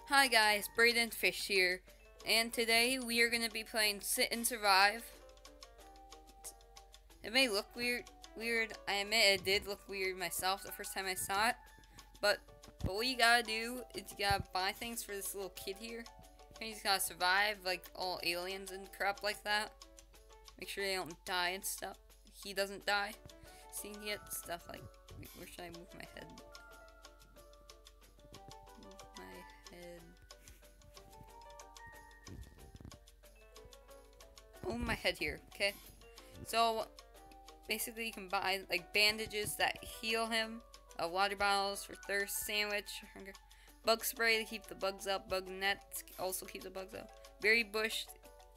Hi guys, Braden Fish here, and today we are going to be playing Sit and Survive. It may look weird. I admit it did look weird myself the first time I saw it, but what you gotta do is you gotta buy things for this little kid here. And he's gotta survive like all aliens and crap like that. Make sure they don't die and stuff. He doesn't die. So you can get stuff like, wait, where should I move my head? My head here, okay? So basically you can buy like bandages that heal him, water bottles for thirst, sandwich, hunger, bug spray to keep the bugs out, bug net also keep the bugs out, berry bush,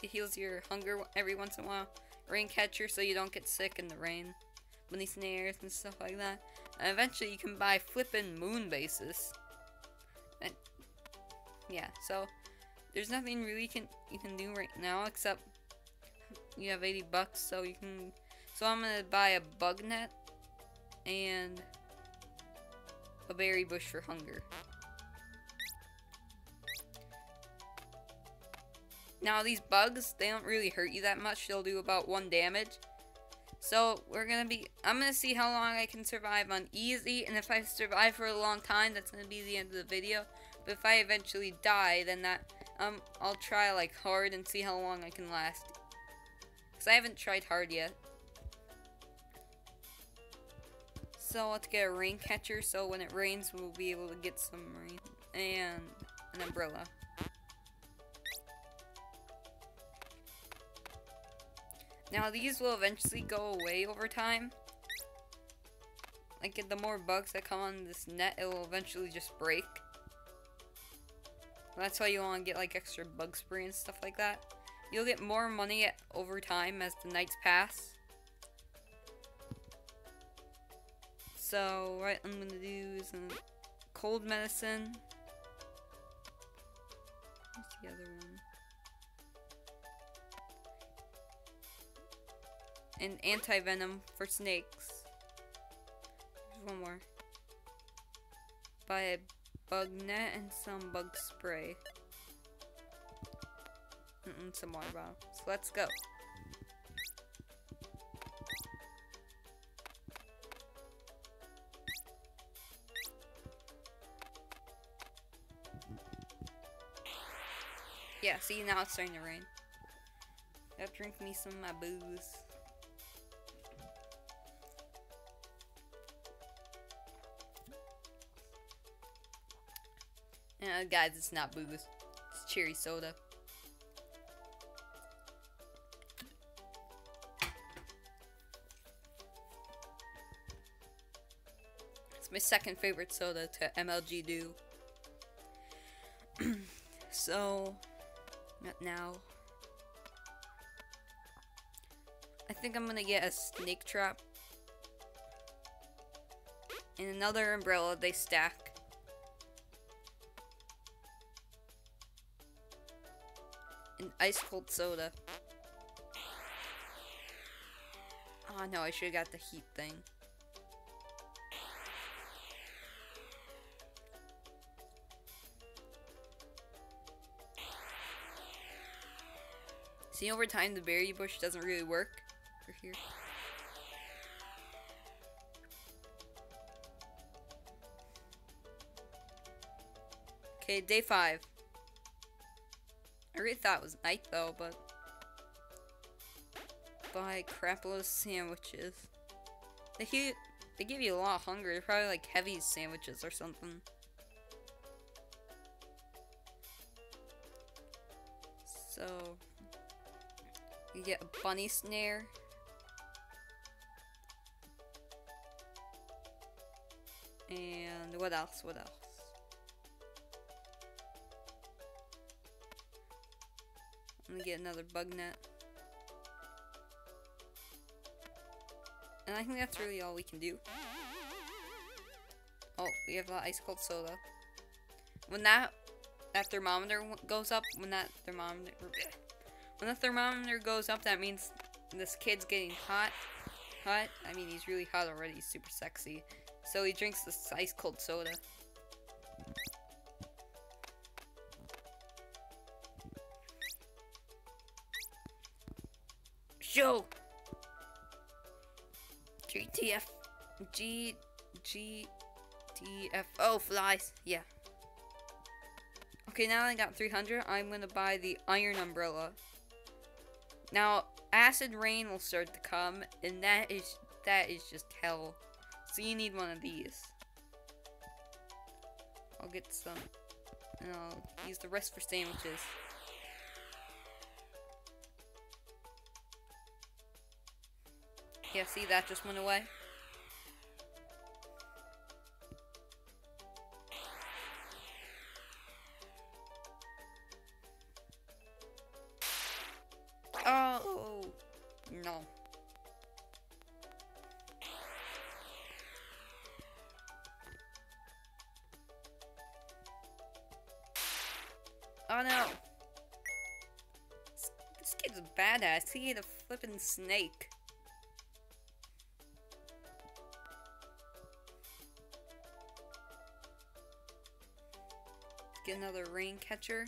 it heals your hunger every once in a while, rain catcher so you don't get sick in the rain, bunny snares and stuff like that, and eventually you can buy flippin' moon bases. And yeah, so there's nothing really you can do right now except you have 80 bucks, so you can. So I'm gonna buy a bug net and a berry bush for hunger. Now these bugs, they don't really hurt you that much. They'll do about 1 damage. So I'm gonna see how long I can survive on easy, and if I survive for a long time, that's gonna be the end of the video. But if I eventually die, then I'll try like hard and see how long I can last. Because I haven't tried hard yet. So let's get a rain catcher so when it rains we'll be able to get some rain. And an umbrella. Now these will eventually go away over time. Like the more bugs that come on this net, it will eventually just break. That's why you want to get like extra bug spray and stuff like that. You'll get more money over time as the nights pass. So what I'm gonna do is cold medicine. What's the other one? And anti-venom for snakes. There's one more. Buy a bug net and some bug spray. Some water bottle. So let's go. Yeah, see, now it's starting to rain. Gotta drink me some of my booze. Guys, it's not booze. It's cherry soda. It's my second favorite soda to MLG Dew. So, not now. I think I'm gonna get a snake trap. And another umbrella they stack. And ice cold soda. Oh no, I should've got the heat thing. See, over time the berry bush doesn't really work for here. Okay, day 5. I really thought it was night though, but buy crap load of sandwiches. They give you a lot of hunger. They're probably like heavy sandwiches or something. So you get a bunny snare. And what else? What else? I'm gonna get another bug net. And I think that's really all we can do. Oh, we have ice cold soda. When that thermometer goes up, when that thermometer goes up, that means this kid's getting hot. I mean, he's really hot already. He's super sexy. So he drinks this ice cold soda. Show. GTF. GTFO flies. Yeah. Okay, now I got 300. I'm gonna buy the iron umbrella. Now, acid rain will start to come, and that is just hell. So you need one of these. I'll get some, and I'll use the rest for sandwiches. Yeah, see, that just went away. Oh, no. Oh no. This kid's a badass. He ate a flippin' snake. Get another rain catcher.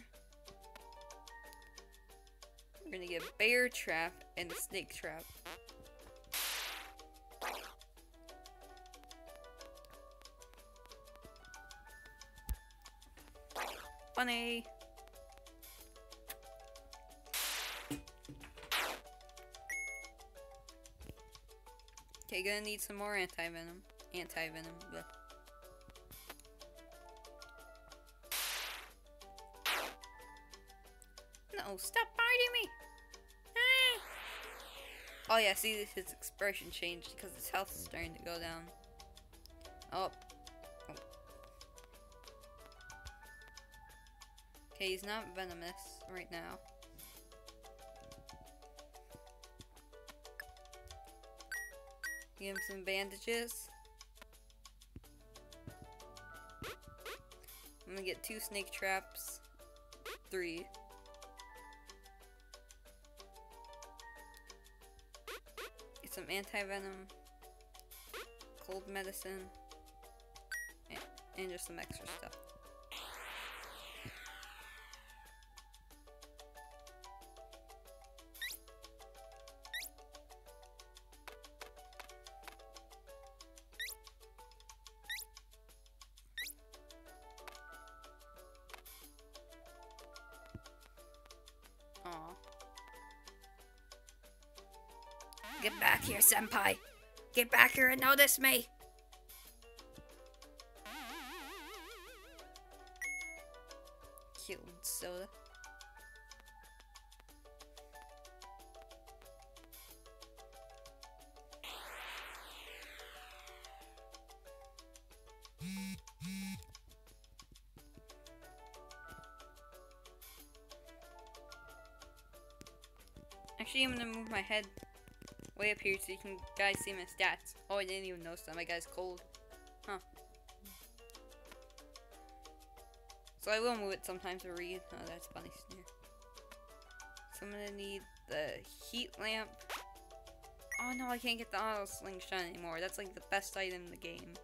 We're gonna get a bear trap and a snake trap. Funny. Okay, gonna need some more anti-venom. But no, stop biting me! Ah. Oh yeah, see, his expression changed because his health is starting to go down. Oh. Okay, he's not venomous right now. Give him some bandages. I'm gonna get 2 snake traps. 3. Get some anti-venom. Cold medicine. And just some extra stuff. Get back here, senpai! Get back here and notice me! Killed soda. Actually, I'm gonna move my head way up here so you can guys see my stats. Oh, I didn't even notice that my guy's cold. Huh. So I will move it sometimes to read. Oh, that's funny snare. So I'm gonna need the heat lamp. Oh no, I can't get the auto slingshot anymore. That's like the best item in the game.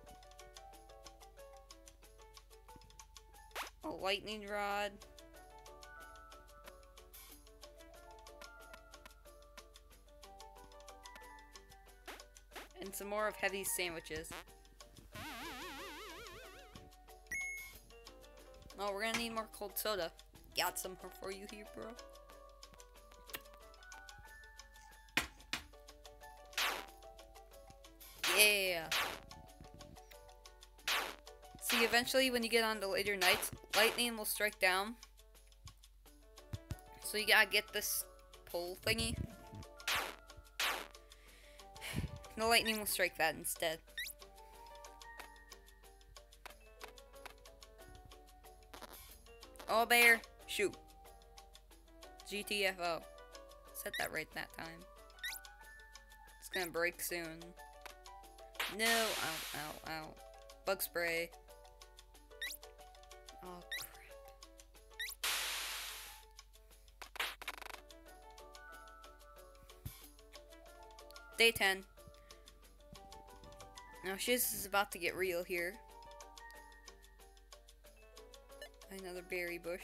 A lightning rod. And some more of Heavy's sandwiches. Oh, we're gonna need more cold soda. Got some for you here, bro. Yeah. See, eventually when you get on the later nights, lightning will strike down. So you gotta get this pole thingy. The lightning will strike that instead. Oh, bear. Shoot. GTFO. Said that right that time. It's gonna break soon. No. Ow, ow, ow. Bug spray. Oh, crap. Day 10. Now, shiz is about to get real here. Another berry bush.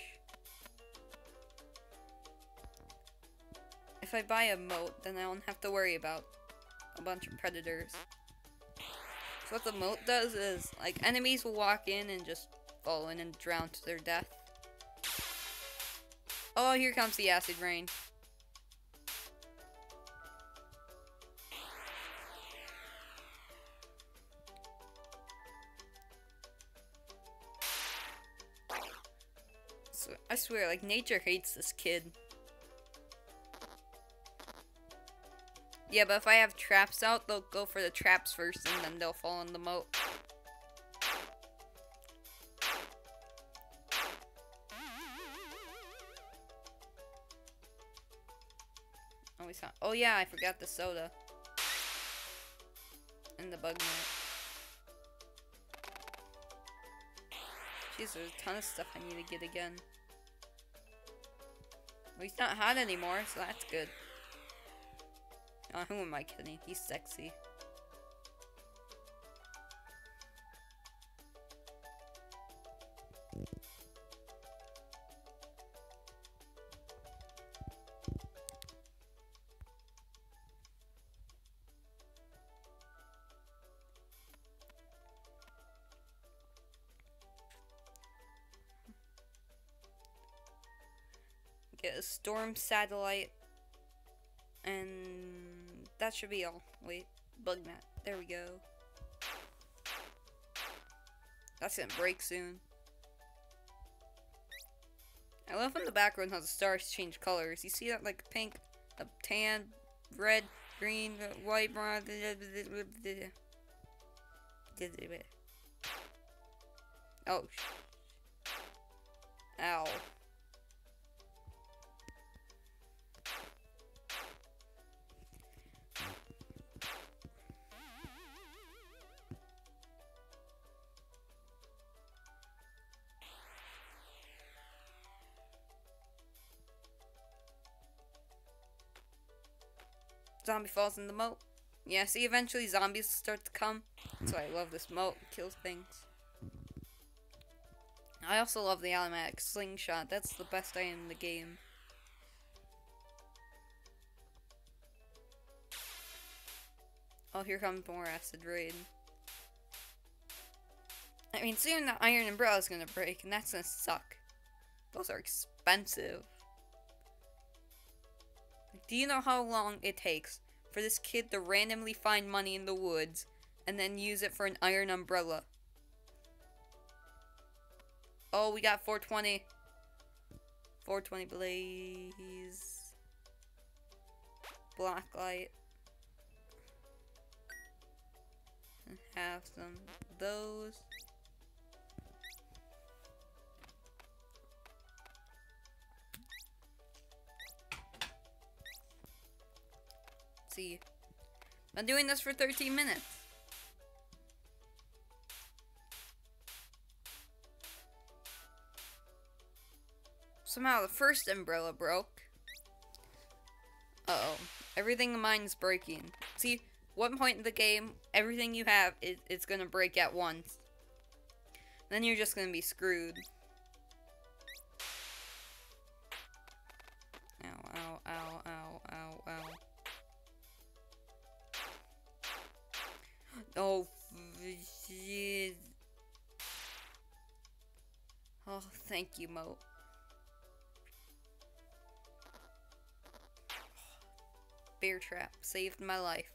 If if I buy a moat, then I don't have to worry about a bunch of predators. So what the moat does is, like, enemies will walk in and just fall in and drown to their death. Oh, here comes the acid rain. So, I swear, like, nature hates this kid. Yeah, but if I have traps out, they'll go for the traps first and then they'll fall in the moat. Oh, he's not. Oh yeah, I forgot the soda. And the bug net. Jeez, there's a ton of stuff I need to get again. Well, he's not hot anymore, so that's good. Oh, who am I kidding? He's sexy. Get a storm satellite. And that should be all. Wait, bug net. There we go. That's gonna break soon. I love when the background how the stars change colors. You see that, like, pink, a tan, red, green, white, brown. Oh. Ow. Zombie falls in the moat. Yeah, see, eventually zombies start to come. That's why I love this moat. It kills things. I also love the automatic slingshot. That's the best item in the game. Oh, here comes more acid rain. I mean, soon the iron umbrella is gonna break, and that's gonna suck. Those are expensive. Do you know how long it takes for this kid to randomly find money in the woods and then use it for an iron umbrella? Oh, we got 420. 420 blaze. Blacklight. And have some of those. See, I'm doing this for 13 minutes. Somehow the first umbrella broke. Uh-oh. Everything in mine's breaking. See, one point in the game, everything you have is gonna break at once. Then you're just gonna be screwed. Ow, ow, ow, ow, ow, ow. Oh, jeez. Oh, thank you, Moat. Bear trap saved my life.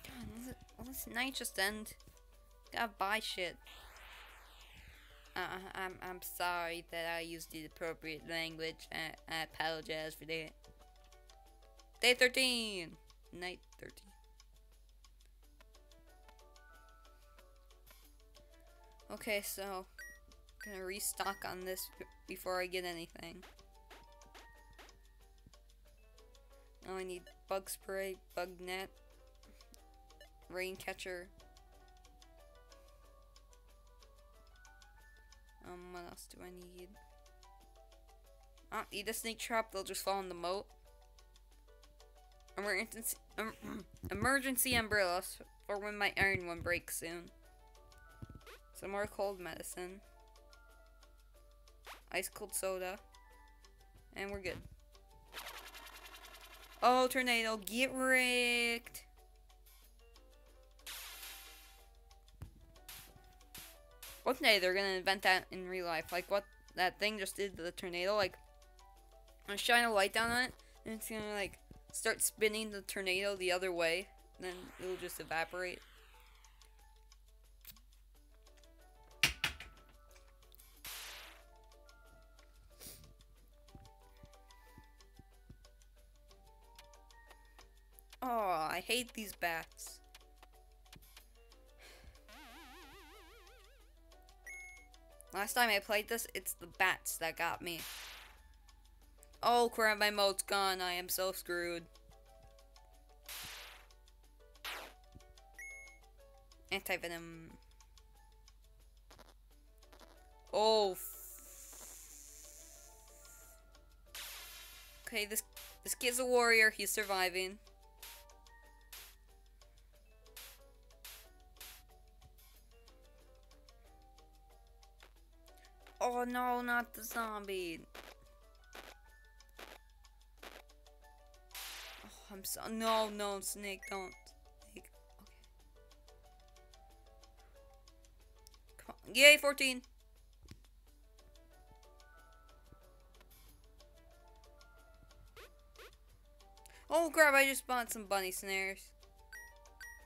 God, will this night just end? Gotta buy shit. I'm sorry that I used the appropriate language. I apologize for that. Day 13! Night 13. Okay, so I'm gonna restock on this before I get anything. Now I need bug spray, bug net, rain catcher. What else do I need? I don't need a snake trap, they'll just fall in the moat. Emergency umbrellas for when my iron one breaks soon. Some more cold medicine. Ice cold soda. And we're good. Oh, tornado, get wrecked. One day they're gonna invent that in real life. Like what that thing just did to the tornado. Like, I'm gonna shine a light down on it, and it's gonna like start spinning the tornado the other way. And then it'll just evaporate. Oh, I hate these bats. Last time I played this, it's the bats that got me. Oh crap, my moat's gone. I am so screwed. Anti-venom. Oh. Okay, this kid's a warrior. He's surviving. Oh no, not the zombie. Oh, I'm so no, snake, don't. Snake. Okay. Come on. Yay, 14. Oh crap, I just bought some bunny snares.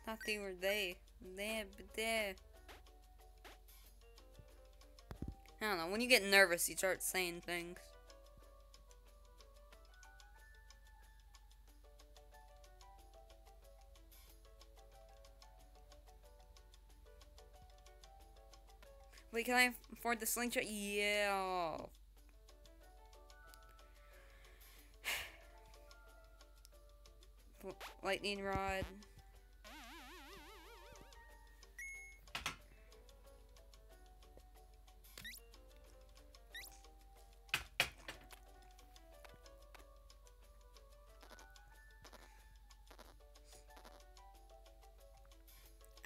Thought they were there, but there. I don't know, when you get nervous, you start saying things. Wait, can I afford the slingshot? Yeah. Lightning rod.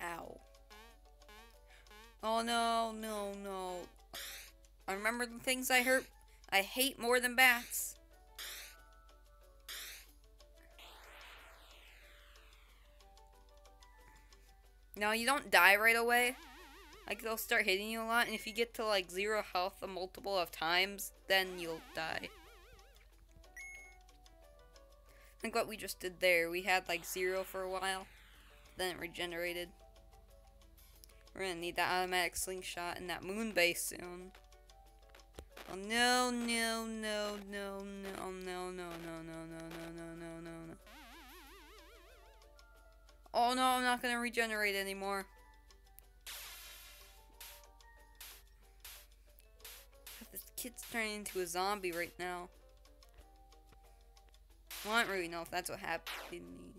Ow. Oh no. I remember the things I hate more than bats. No, you don't die right away. Like, they'll start hitting you a lot, and if you get to like 0 health a multiple of times, then you'll die. I think what we just did there, we had like 0 for a while, then it regenerated. We're gonna need that automatic slingshot and that moon base soon. Oh no. Oh no, I'm not gonna regenerate anymore. This kid's turning into a zombie right now. Well, I don't really know if that's what happened.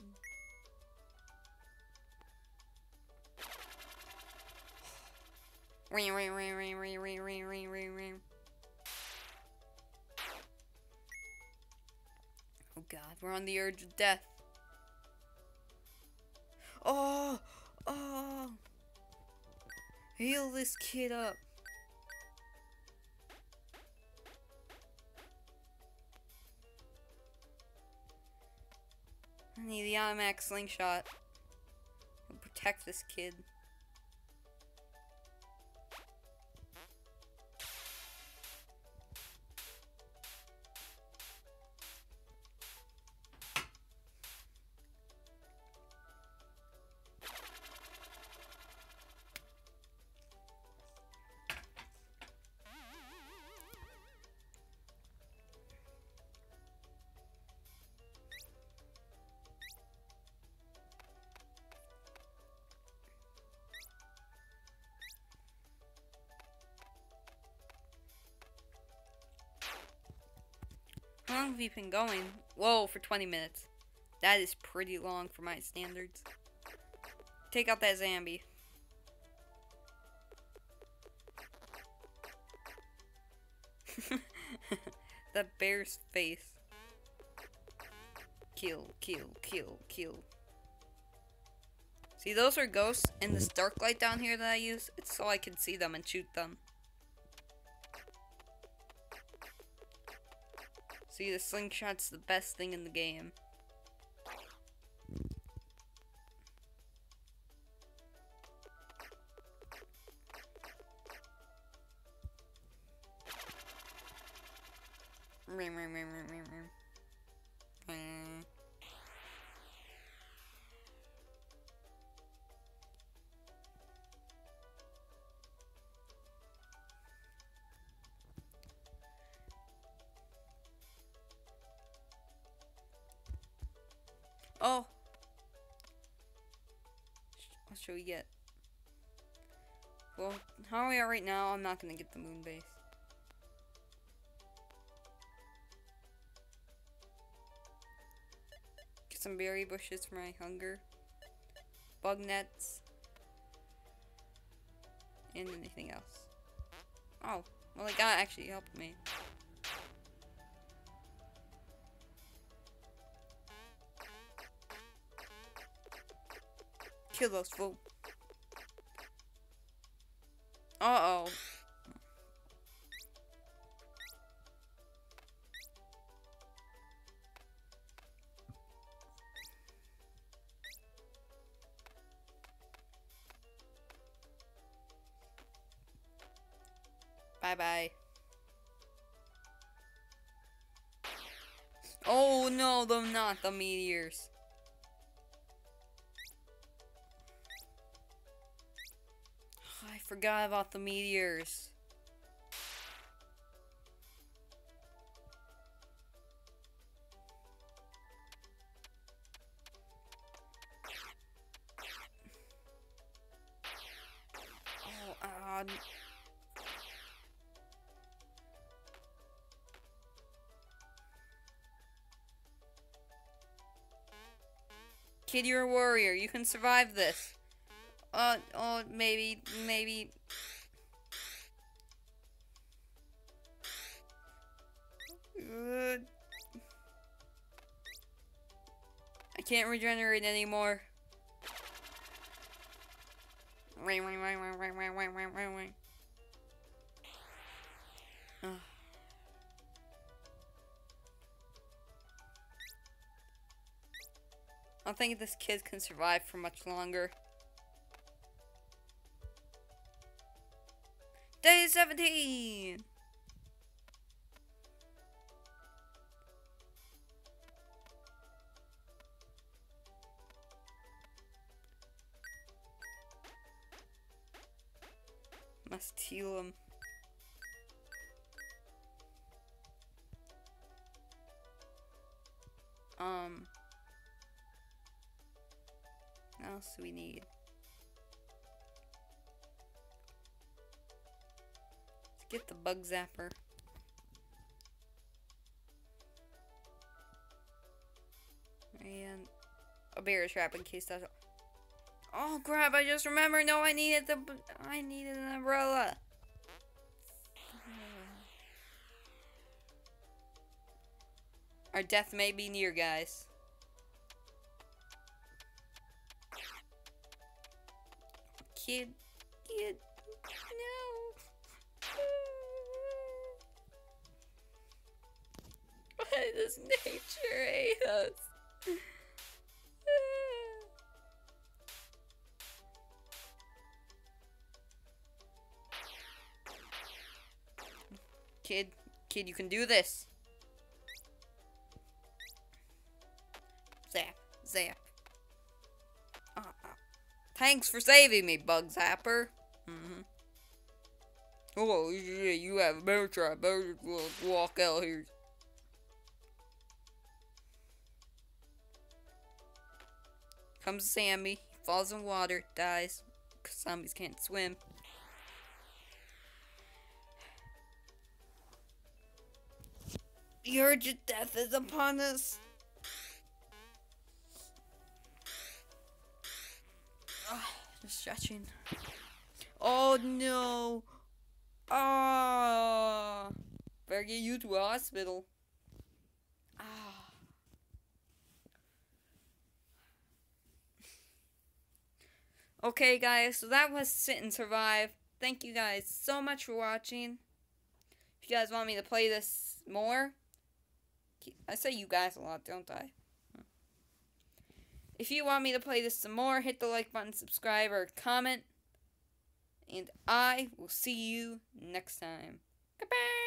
Oh god, we're on the edge of death. Oh! Heal this kid up. I need the automatic slingshot to protect this kid. How long have you been going? Whoa, for 20 minutes. That is pretty long for my standards. Take out that zombie. That bear's face. Kill. See, those are ghosts, and this dark light down here that I use, it's so I can see them and shoot them. See, the slingshot's the best thing in the game. Oh! What should we get? Well, how we are right now, I'm not gonna get the moon base. Get some berry bushes for my hunger. Bug nets. And anything else. Oh, well, the guy actually helped me. Kill those fool. Uh-oh. Bye-bye. Oh no, not the meteors. I forgot about the meteors. Oh, Kid, you're a warrior. You can survive this. Oh, maybe. I can't regenerate anymore. I don't think this kid can survive for much longer. Day 17! Must heal him. What else do we need? Let's get the bug zapper. And a bear trap in case that's. Oh crap! I just remembered. No, I needed an umbrella. Our death may be near, guys. Kid, no. Why does nature hate us? Kid, you can do this. Zap. Thanks for saving me, Bug Zapper. Oh, yeah, you have a bear trap. Better walk out here. Comes Sammy. Falls in water. Dies. Because zombies can't swim. The urge of death is upon us. Just stretching. Oh no. Better get you to a hospital. Okay, guys, so that was Sit and Survive. Thank you guys so much for watching. If you guys want me to play this more, I say you guys a lot, don't I? If you want me to play this some more, hit the like button, subscribe, or comment. And I will see you next time. Goodbye!